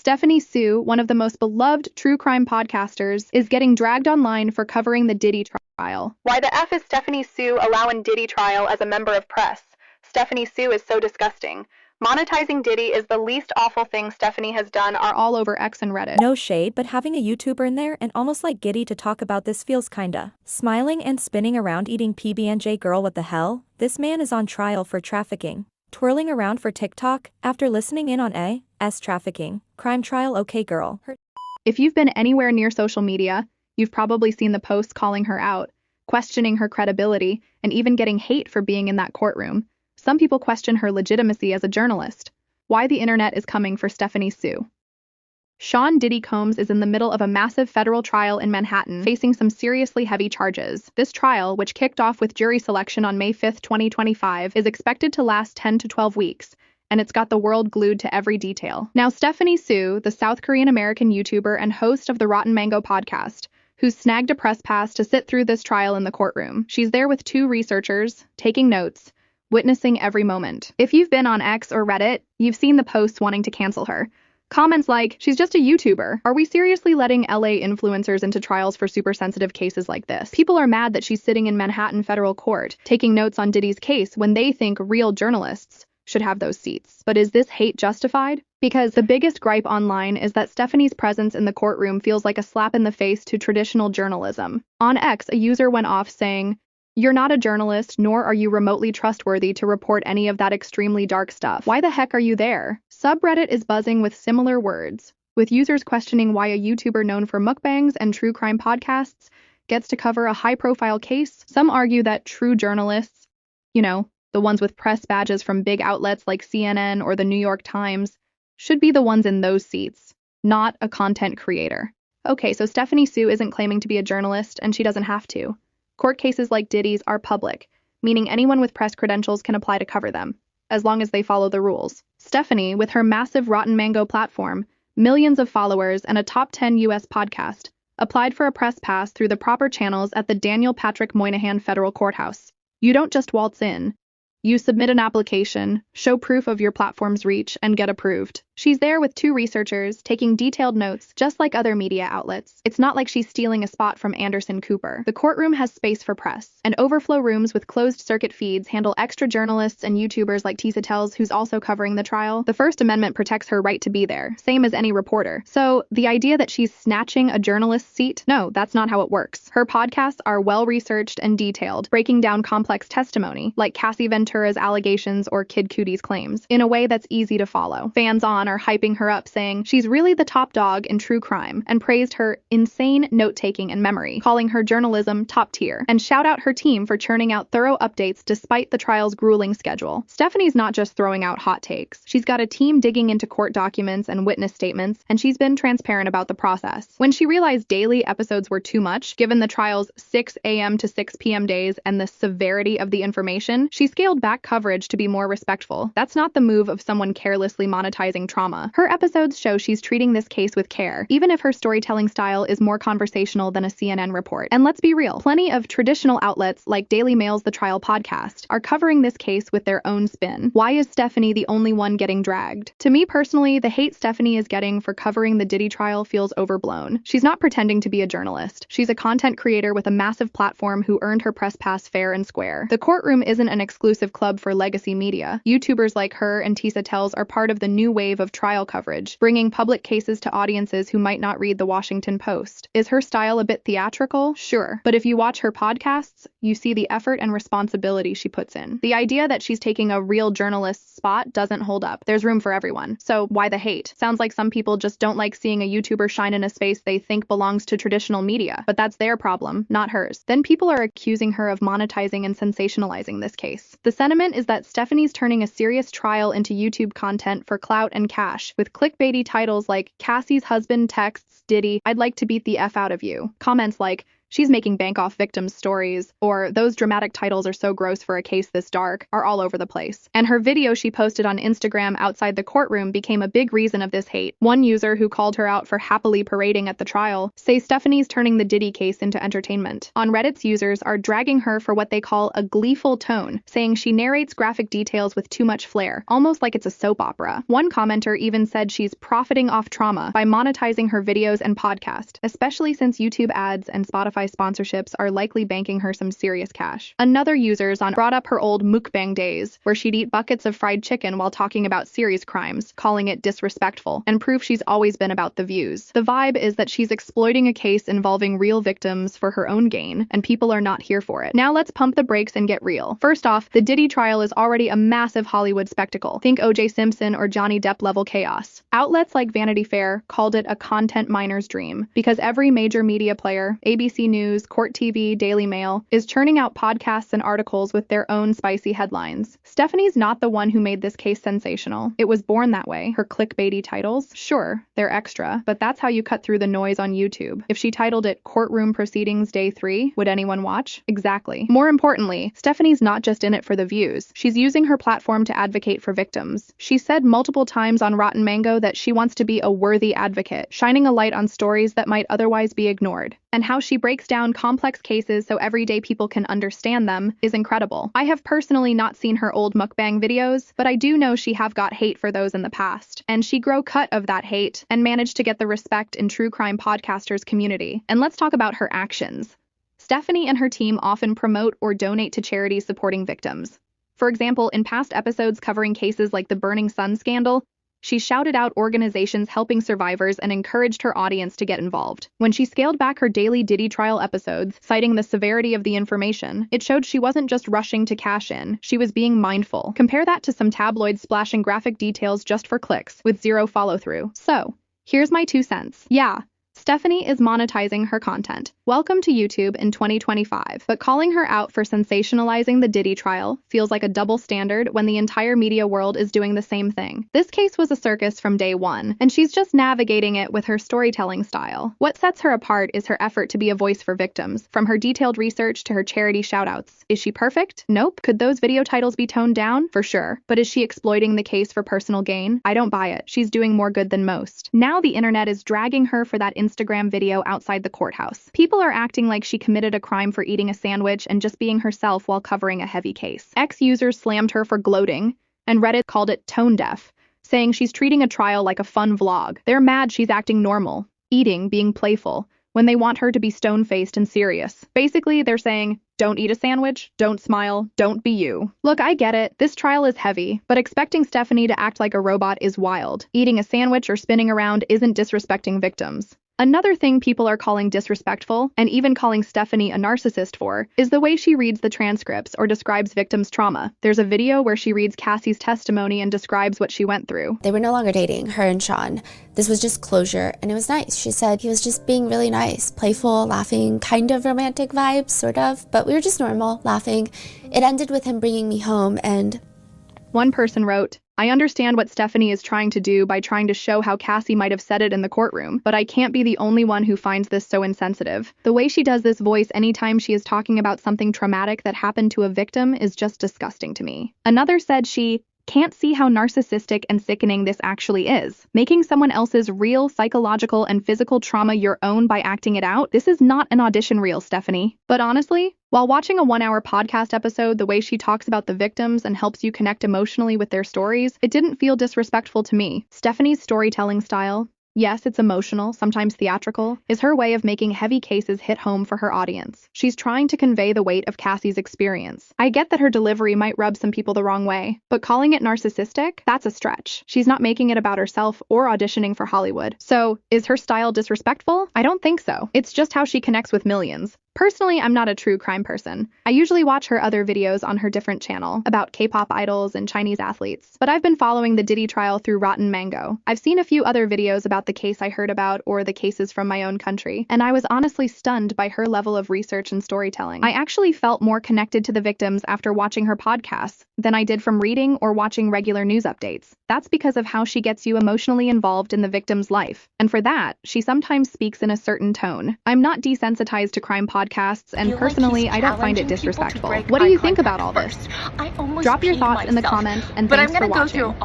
Stephanie Soo, one of the most beloved true crime podcasters, is getting dragged online for covering the Diddy trial. Why the F is Stephanie Soo allowing Diddy trial as a member of press? Stephanie Soo is so disgusting. Monetizing Diddy is the least awful thing Stephanie has done are all over X and Reddit. No shade, but having a YouTuber in there and almost like giddy to talk about this feels kinda. Smiling and spinning around eating PB&J. Girl, what the hell? This man is on trial for trafficking. Twirling around for TikTok after listening in on A.S. trafficking. Crime trial, okay girl. If you've been anywhere near social media, you've probably seen the posts calling her out, questioning her credibility, and even getting hate for being in that courtroom. Some people question her legitimacy as a journalist. Why the internet is coming for Stephanie Soo. Sean Diddy Combs is in the middle of a massive federal trial in Manhattan, facing some seriously heavy charges. This trial, which kicked off with jury selection on May 5, 2025, is expected to last 10 to 12 weeks, and it's got the world glued to every detail. Now, Stephanie Soo, the South Korean-American YouTuber and host of the Rotten Mango podcast, who's snagged a press pass to sit through this trial in the courtroom. She's there with 2 researchers, taking notes, witnessing every moment. If you've been on X or Reddit, you've seen the posts wanting to cancel her. Comments like, she's just a YouTuber. Are we seriously letting LA influencers into trials for super sensitive cases like this? People are mad that she's sitting in Manhattan federal court, taking notes on Diddy's case when they think real journalists should have those seats. But is this hate justified? Because the biggest gripe online is that Stephanie's presence in the courtroom feels like a slap in the face to traditional journalism. On X, a user went off saying, "You're not a journalist, nor are you remotely trustworthy to report any of that extremely dark stuff. Why the heck are you there?" Subreddit is buzzing with similar words, with users questioning why a YouTuber known for mukbangs and true crime podcasts gets to cover a high-profile case. Some argue that true journalists, the ones with press badges from big outlets like CNN or the New York Times, should be the ones in those seats, not a content creator. Okay, so Stephanie Soo isn't claiming to be a journalist, and she doesn't have to. Court cases like Diddy's are public, meaning anyone with press credentials can apply to cover them, as long as they follow the rules. Stephanie, with her massive Rotten Mango platform, millions of followers, and a top 10 US podcast, applied for a press pass through the proper channels at the Daniel Patrick Moynihan Federal Courthouse. You don't just waltz in. You submit an application, show proof of your platform's reach, and get approved. She's there with 2 researchers, taking detailed notes, just like other media outlets. It's not like she's stealing a spot from Anderson Cooper. The courtroom has space for press, and overflow rooms with closed-circuit feeds handle extra journalists and YouTubers like Tisa Tells, who's also covering the trial. The First Amendment protects her right to be there, same as any reporter. So, the idea that she's snatching a journalist's seat? No, that's not how it works. Her podcasts are well-researched and detailed, breaking down complex testimony, like Cassie Ventura's allegations or Kid Cudi's claims, in a way that's easy to follow. Fans on are hyping her up, saying she's really the top dog in true crime, and praised her insane note-taking and memory, calling her journalism top tier, and shout out her team for churning out thorough updates despite the trial's grueling schedule. Stephanie's not just throwing out hot takes. She's got a team digging into court documents and witness statements, and she's been transparent about the process. When she realized daily episodes were too much, given the trial's 6 a.m. to 6 p.m. days and the severity of the information, she scaled back coverage to be more respectful. That's not the move of someone carelessly monetizing trauma. Her episodes show she's treating this case with care, even if her storytelling style is more conversational than a CNN report. And let's be real, plenty of traditional outlets like Daily Mail's The Trial podcast are covering this case with their own spin. Why is Stephanie the only one getting dragged? To me personally, the hate Stephanie is getting for covering the Diddy trial feels overblown. She's not pretending to be a journalist. She's a content creator with a massive platform who earned her press pass fair and square. The courtroom isn't an exclusive club for legacy media. YouTubers like her and Tisa Tells are part of the new wave of trial coverage, bringing public cases to audiences who might not read the Washington Post. Is her style a bit theatrical? Sure. But if you watch her podcasts, you see the effort and responsibility she puts in. The idea that she's taking a real journalist's spot doesn't hold up. There's room for everyone. So why the hate? Sounds like some people just don't like seeing a YouTuber shine in a space they think belongs to traditional media, but that's their problem, not hers. Then people are accusing her of monetizing and sensationalizing this case. The sentiment is that Stephanie's turning a serious trial into YouTube content for clout and cash, with clickbaity titles like "Cassie's husband texts Diddy, I'd like to beat the F out of you." Comments like, "She's making bank off victims' stories," or "Those dramatic titles are so gross for a case this dark," are all over the place. And her video she posted on Instagram outside the courtroom became a big reason of this hate. One user who called her out for happily parading at the trial says Stephanie's turning the Diddy case into entertainment. On Reddit's users are dragging her for what they call a gleeful tone, saying she narrates graphic details with too much flair, almost like it's a soap opera. One commenter even said she's profiting off trauma by monetizing her videos and podcast, especially since YouTube ads and Spotify sponsorships are likely banking her some serious cash. Another user's brought up her old mukbang days, where she'd eat buckets of fried chicken while talking about serious crimes, calling it disrespectful, and proof she's always been about the views. The vibe is that she's exploiting a case involving real victims for her own gain, and people are not here for it. Now let's pump the brakes and get real. First off, the Diddy trial is already a massive Hollywood spectacle. Think O.J. Simpson or Johnny Depp level chaos. Outlets like Vanity Fair called it a content miner's dream, because every major media player, ABC News, Court TV, Daily Mail, is churning out podcasts and articles with their own spicy headlines. Stephanie's not the one who made this case sensational. It was born that way. Her clickbaity titles, sure, they're extra, but that's how you cut through the noise on YouTube. If she titled it Courtroom Proceedings Day 3, would anyone watch? Exactly. More importantly, Stephanie's not just in it for the views. She's using her platform to advocate for victims. She said multiple times on Rotten Mango that she wants to be a worthy advocate, shining a light on stories that might otherwise be ignored. And how she breaks down complex cases so everyday people can understand them is incredible. I have personally not seen her old mukbang videos, but I do know she have got hate for those in the past, and she grow cut of that hate and managed to get the respect in true crime podcasters community. And let's talk about her actions. Stephanie and her team often promote or donate to charities supporting victims. For example, in past episodes covering cases like the Burning Sun scandal, she shouted out organizations helping survivors and encouraged her audience to get involved. When she scaled back her daily Diddy trial episodes, citing the severity of the information, it showed she wasn't just rushing to cash in, she was being mindful. Compare that to some tabloids splashing graphic details just for clicks, with zero follow-through. So, here's my 2 cents. Yeah, Stephanie is monetizing her content. Welcome to YouTube in 2025. But calling her out for sensationalizing the Diddy trial feels like a double standard when the entire media world is doing the same thing. This case was a circus from day one, and she's just navigating it with her storytelling style. What sets her apart is her effort to be a voice for victims, from her detailed research to her charity shoutouts. Is she perfect? Nope. Could those video titles be toned down? For sure. But is she exploiting the case for personal gain? I don't buy it. She's doing more good than most. Now the internet is dragging her for that Instagram video outside the courthouse. People are acting like she committed a crime for eating a sandwich and just being herself while covering a heavy case. Ex-users slammed her for gloating, and Reddit called it tone deaf, saying she's treating a trial like a fun vlog. They're mad she's acting normal, eating, being playful, when they want her to be stone-faced and serious. Basically, they're saying, don't eat a sandwich, don't smile, don't be you. Look, I get it, this trial is heavy, but expecting Stephanie to act like a robot is wild. Eating a sandwich or spinning around isn't disrespecting victims. Another thing people are calling disrespectful, and even calling Stephanie a narcissist for, is the way she reads the transcripts or describes victims' trauma. There's a video where she reads Cassie's testimony and describes what she went through. They were no longer dating, her and Sean. This was just closure, and it was nice. She said he was just being really nice, playful, laughing, kind of romantic vibes, sort of, but we were just normal, laughing. It ended with him bringing me home, and... One person wrote, I understand what Stephanie is trying to do by trying to show how Cassie might have said it in the courtroom, but I can't be the only one who finds this so insensitive. The way she does this voice anytime she is talking about something traumatic that happened to a victim is just disgusting to me. Another said she can't see how narcissistic and sickening this actually is. Making someone else's real psychological and physical trauma your own by acting it out, this is not an audition reel, Stephanie. But honestly, while watching a 1-hour podcast episode, the way she talks about the victims and helps you connect emotionally with their stories, it didn't feel disrespectful to me. Stephanie's storytelling style, yes, it's emotional, sometimes theatrical, is her way of making heavy cases hit home for her audience. She's trying to convey the weight of Cassie's experience. I get that her delivery might rub some people the wrong way, but calling it narcissistic? That's a stretch. She's not making it about herself or auditioning for Hollywood. So, is her style disrespectful? I don't think so. It's just how she connects with millions. Personally, I'm not a true crime person. I usually watch her other videos on her different channel about K-pop idols and Chinese athletes, but I've been following the Diddy trial through Rotten Mango. I've seen a few other videos about the case I heard about or the cases from my own country, and I was honestly stunned by her level of research and storytelling. I actually felt more connected to the victims after watching her podcasts than I did from reading or watching regular news updates. That's because of how she gets you emotionally involved in the victim's life, and for that, she sometimes speaks in a certain tone. I'm not desensitized to crime podcasts podcasts, and personally, I don't find it disrespectful. What do you think about all this? Drop your thoughts in the comments, and thanks for watching.